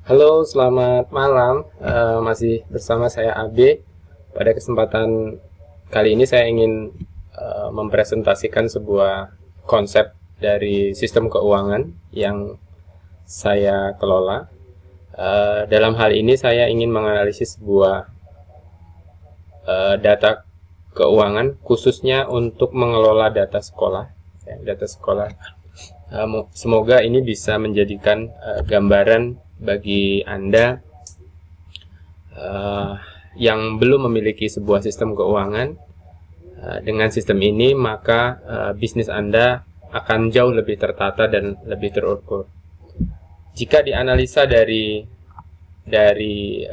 Halo, selamat malam. Masih bersama saya AB. Pada kesempatan kali ini saya ingin mempresentasikan sebuah konsep dari sistem keuangan yang saya kelola. Dalam hal ini saya ingin menganalisis sebuah data keuangan khususnya untuk mengelola data sekolah. Data sekolah. Semoga ini bisa menjadikan gambaran bagi Anda yang belum memiliki sebuah sistem keuangan. Dengan sistem ini maka bisnis Anda akan jauh lebih tertata dan lebih terukur. Jika dianalisa dari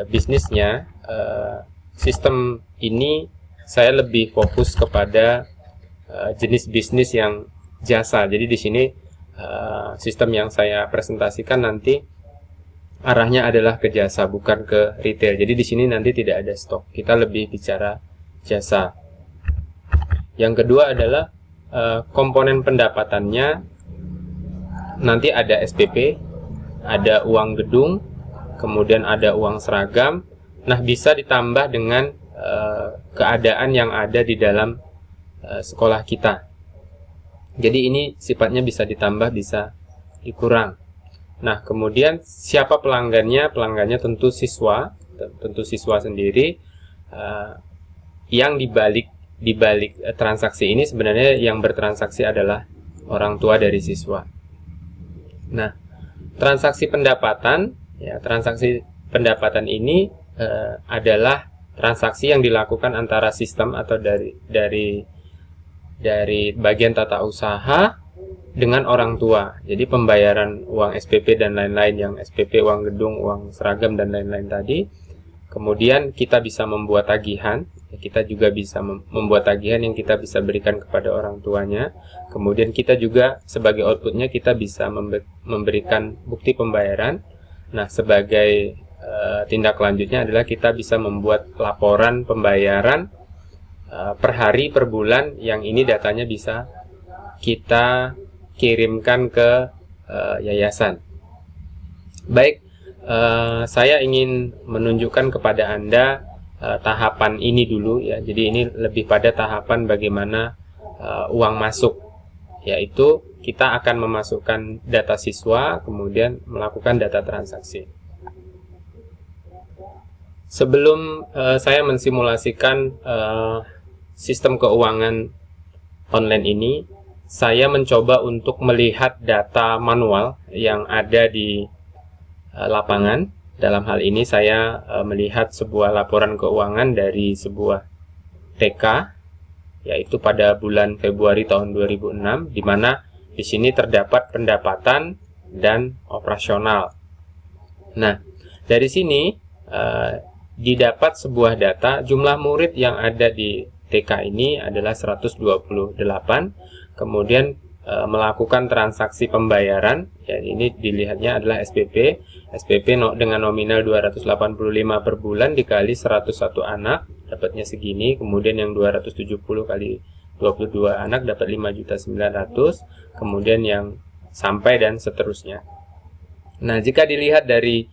bisnisnya, sistem ini saya lebih fokus kepada jenis bisnis yang jasa. Jadi di sini sistem yang saya presentasikan nanti arahnya adalah ke jasa, bukan ke retail. Jadi di sini nanti tidak ada stok. Kita lebih bicara jasa. Yang kedua adalah komponen pendapatannya nanti ada SPP, ada uang gedung, kemudian ada uang seragam. Nah, bisa ditambah dengan keadaan yang ada di dalam sekolah kita. Jadi ini sifatnya bisa ditambah, bisa dikurang. Nah, kemudian siapa pelanggannya? Pelanggannya tentu siswa sendiri. Yang dibalik transaksi ini sebenarnya yang bertransaksi adalah orang tua dari siswa. Nah, transaksi pendapatan ini adalah transaksi yang dilakukan antara sistem atau dari bagian tata usaha dengan orang tua. Jadi pembayaran uang SPP dan lain-lain, yang SPP, uang gedung, uang seragam dan lain-lain tadi. Kemudian kita bisa membuat tagihan. Kita juga bisa membuat tagihan yang kita bisa berikan kepada orang tuanya. Kemudian kita juga sebagai outputnya kita bisa memberikan bukti pembayaran. Nah, sebagai tindak lanjutnya adalah kita bisa membuat laporan pembayaran per hari, per bulan, yang ini datanya bisa kita kirimkan ke yayasan. Baik, saya ingin menunjukkan kepada Anda tahapan ini dulu ya. Jadi ini lebih pada tahapan bagaimana uang masuk, yaitu kita akan memasukkan data siswa, kemudian melakukan data transaksi. Sebelum saya mensimulasikan sistem keuangan online ini, saya mencoba untuk melihat data manual yang ada di lapangan. Dalam hal ini saya melihat sebuah laporan keuangan dari sebuah TK, yaitu pada bulan Februari tahun 2006, di mana di sini terdapat pendapatan dan operasional. Nah, dari sini didapat sebuah data jumlah murid yang ada di TK ini adalah 128. Kemudian melakukan transaksi pembayaran, ya ini dilihatnya adalah SPP dengan nominal 285 per bulan dikali 101 anak dapatnya segini. Kemudian yang 270 kali 22 anak dapat 5.900.000. Kemudian yang sampai dan seterusnya. Nah, jika dilihat dari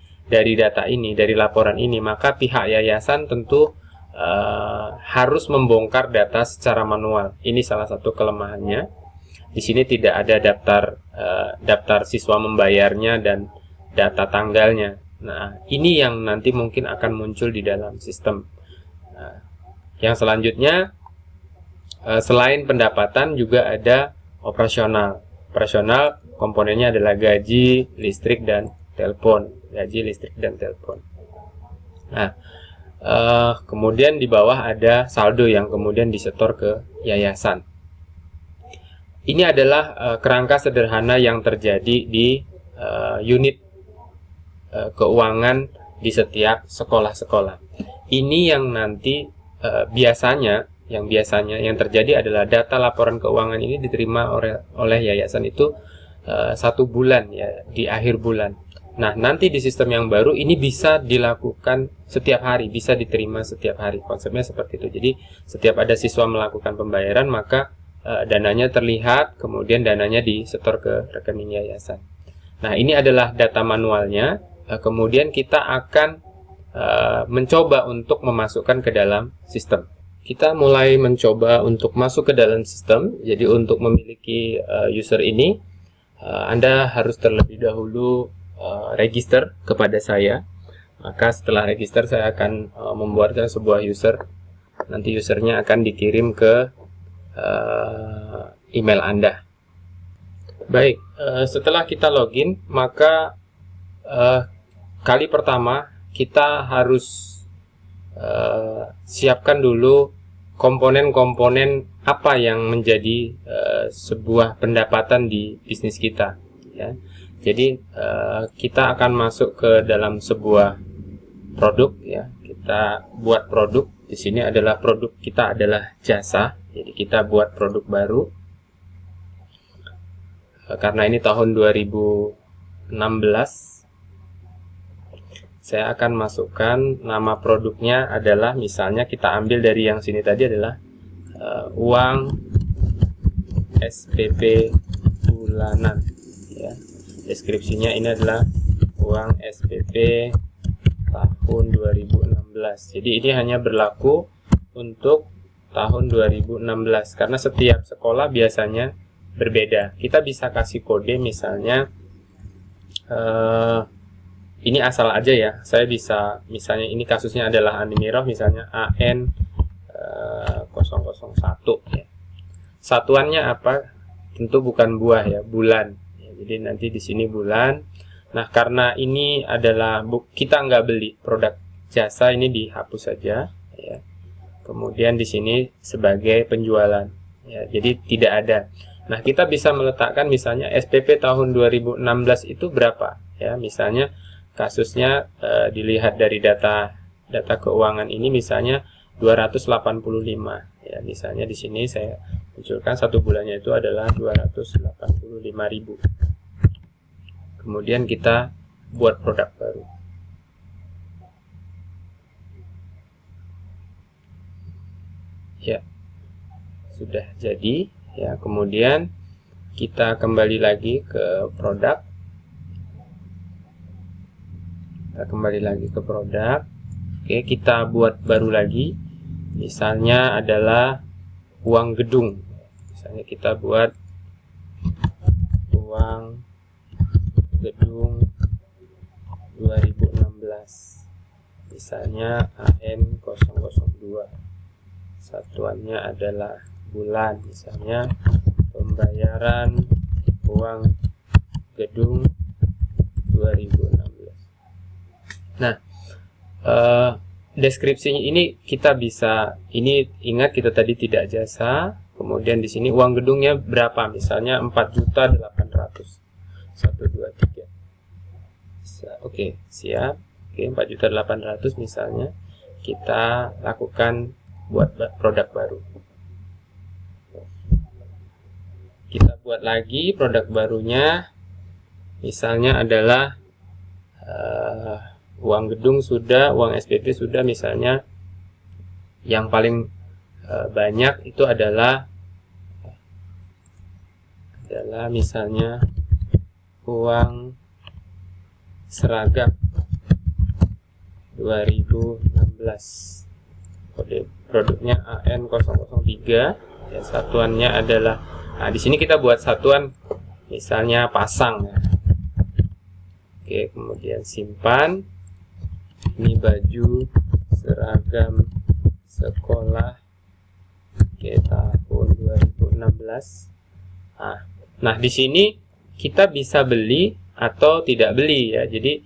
data ini, dari laporan ini, maka pihak yayasan tentu harus membongkar data secara manual. Ini salah satu kelemahannya. Di sini tidak ada daftar siswa membayarnya dan data tanggalnya. Nah, ini yang nanti mungkin akan muncul di dalam sistem. Yang selanjutnya, selain pendapatan juga ada operasional. Operasional komponennya adalah gaji, listrik dan telepon. Nah, kemudian di bawah ada saldo yang kemudian disetor ke yayasan. Ini adalah kerangka sederhana yang terjadi di unit keuangan di setiap sekolah-sekolah. Ini yang nanti biasanya yang terjadi adalah data laporan keuangan ini diterima oleh yayasan itu 1 bulan ya, di akhir bulan. Nah, nanti di sistem yang baru ini bisa dilakukan setiap hari, bisa diterima setiap hari. Konsepnya seperti itu. Jadi setiap ada siswa melakukan pembayaran, maka dananya terlihat, kemudian dananya disetor ke rekening yayasan. Nah, ini adalah data manualnya. kemudian kita akan mencoba untuk memasukkan ke dalam sistem. Kita mulai mencoba untuk masuk ke dalam sistem. Jadi untuk memiliki user ini, Anda harus terlebih dahulu register kepada saya. Maka setelah register saya akan membuatkan sebuah user. Nanti usernya akan dikirim ke email Anda. Baik, setelah kita login, maka kali pertama kita harus siapkan dulu komponen-komponen apa yang menjadi sebuah pendapatan di bisnis kita, ya. Jadi kita akan masuk ke dalam sebuah produk, ya. Kita buat produk. Di sini adalah produk kita adalah jasa. Jadi kita buat produk baru. Karena ini tahun 2016, saya akan masukkan nama produknya adalah, misalnya kita ambil dari yang sini tadi adalah uang SPP bulanan, ya. Deskripsinya ini adalah uang SPP tahun 2016. Jadi ini hanya berlaku untuk tahun 2016 karena setiap sekolah biasanya berbeda. Kita bisa kasih kode, misalnya ini asal aja ya. Saya bisa, misalnya ini kasusnya adalah Animirov, misalnya AN 001, ya. Satuannya apa? Tentu bukan buah ya, bulan. Ya, jadi nanti di sini bulan. Nah, karena ini adalah kita nggak beli produk jasa, ini dihapus saja, ya. Kemudian di sini sebagai penjualan, ya. Jadi tidak ada. Nah, kita bisa meletakkan misalnya SPP tahun 2016 itu berapa, ya. Misalnya kasusnya dilihat dari data keuangan ini, misalnya 285, ya. Misalnya di sini saya munculkan satu bulannya itu adalah 285.000. Kemudian kita buat produk baru. Ya, sudah jadi, ya. Kemudian kita kembali lagi ke produk. Oke, kita buat baru lagi. Misalnya adalah uang gedung. Misalnya kita buat uang gedung 2016. Misalnya AN 002. Satuannya adalah bulan. Misalnya pembayaran uang gedung 2016. Nah, deskripsinya ini kita bisa, ini ingat kita tadi tidak jasa. Kemudian di sini uang gedungnya berapa? Misalnya 4.800.000. 1, 2, 3. Oke, siap. Oke, 4.800.000 misalnya. Kita lakukan buat produk baru. Kita buat lagi produk barunya. Misalnya adalah uang gedung sudah, uang SPP sudah, misalnya yang paling banyak itu adalah misalnya uang seragam 2016. Kode produknya AN 003, ya, satuannya adalah, nah di sini kita buat satuan misalnya pasang, ya. Oke, kemudian simpan. Ini baju seragam sekolah, oke, tahun 2016. Nah, di sini kita bisa beli atau tidak beli, ya. Jadi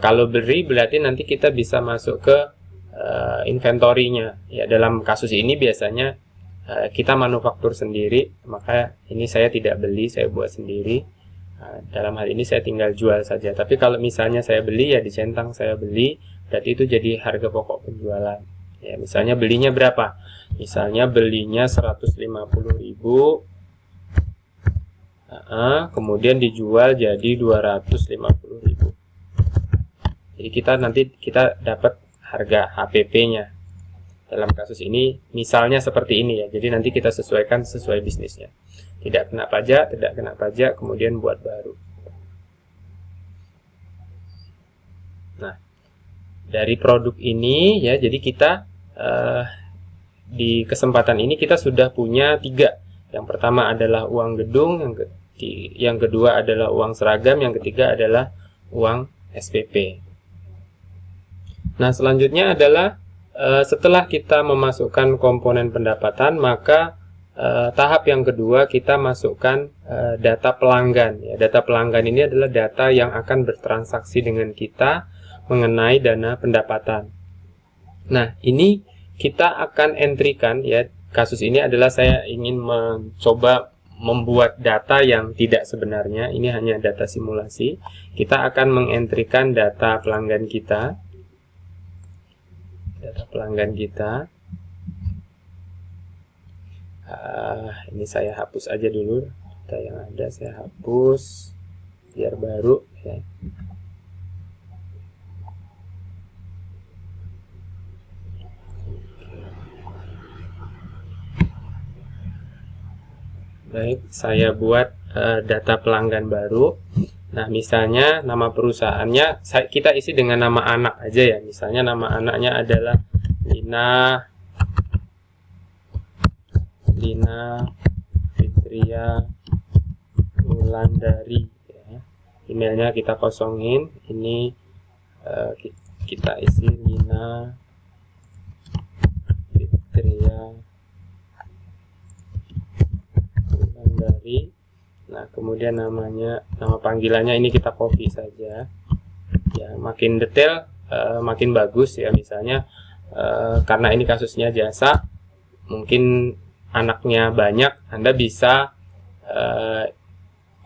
kalau beli berarti nanti kita bisa masuk ke inventory-nya, ya. Dalam kasus ini biasanya kita manufaktur sendiri, maka ini saya tidak beli, saya buat sendiri. Dalam hal ini saya tinggal jual saja. Tapi kalau misalnya saya beli, ya dicentang saya beli, berarti itu jadi harga pokok penjualan. Ya, misalnya belinya berapa? Misalnya belinya 150.000, kemudian dijual jadi 250.000. Jadi nanti kita dapat harga HPP-nya. Dalam kasus ini misalnya seperti ini, ya. Jadi nanti kita sesuaikan sesuai bisnisnya. Tidak kena pajak, kemudian buat baru. Nah, dari produk ini ya, jadi kita di kesempatan ini kita sudah punya 3. Yang pertama adalah uang gedung, yang kedua adalah uang seragam, yang ketiga adalah uang SPP. Nah, selanjutnya adalah setelah kita memasukkan komponen pendapatan, maka tahap yang kedua kita masukkan data pelanggan. Ya, data pelanggan ini adalah data yang akan bertransaksi dengan kita mengenai dana pendapatan. Nah, ini kita akan entrykan ya. Kasus ini adalah saya ingin mencoba membuat data yang tidak sebenarnya. Ini hanya data simulasi. Kita akan mengentrykan data pelanggan kita. Data pelanggan kita. Ini saya hapus aja dulu. Data yang ada saya hapus biar baru ya. Baik, saya buat data pelanggan baru. Nah, misalnya nama perusahaannya kita isi dengan nama anak aja ya. Misalnya nama anaknya adalah Lina Fitria Wulandari ya. Emailnya kita kosongin. Ini kita isi Lina Fitria Wulandari. Nah, kemudian nama panggilannya ini kita copy saja. Ya, makin detail makin bagus ya. Misalnya karena ini kasusnya jasa, mungkin anaknya banyak, Anda bisa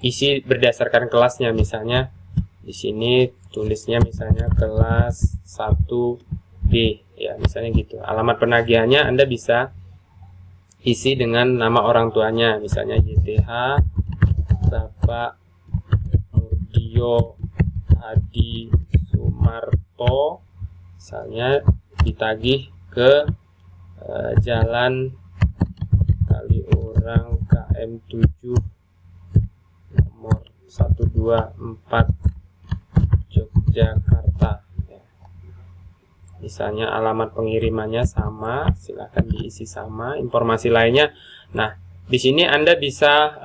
isi berdasarkan kelasnya. Misalnya di sini tulisnya misalnya kelas 1B ya, misalnya gitu. Alamat penagihannya Anda bisa isi dengan nama orang tuanya, misalnya YTH Bapak Murdio Hadi Sumarto, misalnya ditagih ke Jalan Kaliurang KM7 nomor 124 Yogyakarta ya. Misalnya alamat pengirimannya sama, silahkan diisi sama, informasi lainnya. Nah, di sini Anda bisa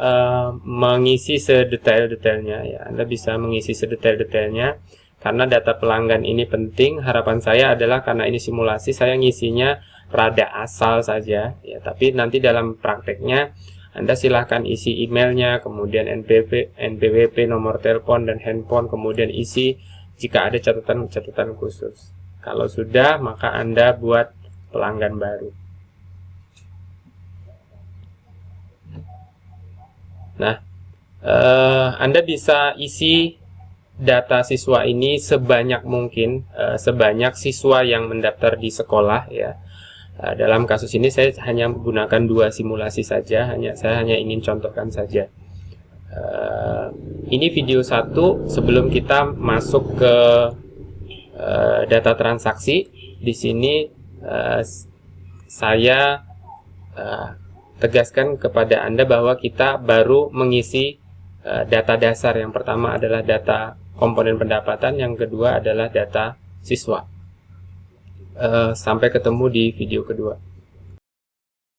mengisi sedetail-detailnya ya. Anda bisa mengisi sedetail-detailnya karena data pelanggan ini penting. Harapan saya adalah karena ini simulasi, saya ngisinya rada asal saja ya. Tapi nanti dalam prakteknya Anda silahkan isi emailnya, kemudian NPWP, nomor telepon dan handphone, kemudian isi jika ada catatan-catatan khusus. Kalau sudah, maka Anda buat pelanggan baru. Nah, Anda bisa isi data siswa ini sebanyak mungkin, sebanyak siswa yang mendaftar di sekolah ya. Dalam kasus ini saya hanya menggunakan 2 simulasi saja, saya hanya ingin contohkan saja. Ini video 1 sebelum kita masuk ke data transaksi. Di sini saya tegaskan kepada Anda bahwa kita baru mengisi data dasar. Yang pertama adalah data komponen pendapatan, yang kedua adalah data siswa. Sampai ketemu di video kedua.